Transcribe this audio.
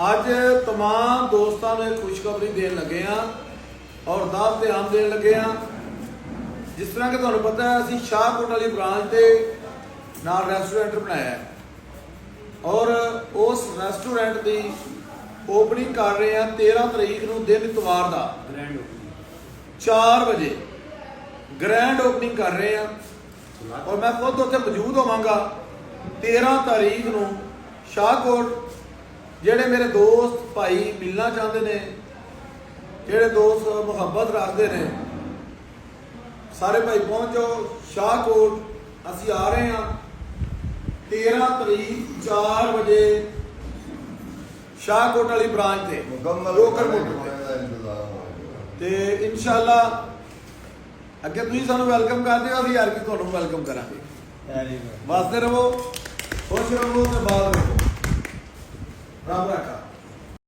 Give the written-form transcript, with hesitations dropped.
ਅੱਜ तमाम दोस्तों ने खुशखबरी देन लगे हाँ और दावत आम देन लगे हाँ। जिस तरह कि तुहानू पता है असी शाहकोट वाली ब्रांच के नाल रेस्टोरेंट बनाया है और उस रेस्टोरेंट की ओपनिंग कर रहे हैं 13 तरीक को दिन इतवार का 4 बजे ग्रैंड ओपनिंग कर रहे हैं और मैं खुद उत्थे मौजूद होवांगा 13 तारीख को शाहकोट। ਜਿਹੜੇ मेरे दोस्त भाई मिलना चाहते ने, ਜਿਹੜੇ दोस्त मुहब्बत रखते ने, सारे भाई पहुंचो शाहकोट। असी आ रहे हैं 13 तरीक 4 बजे शाहकोट वाली ब्रांच से रोकर ते इंशाअल्लाह अगे तुम सानू वेलकम करते हो, अभी यार कि तुहानू वेलकम करांगे। वास्ते रहो, खुश रहो ते बात रहो। राम रखा।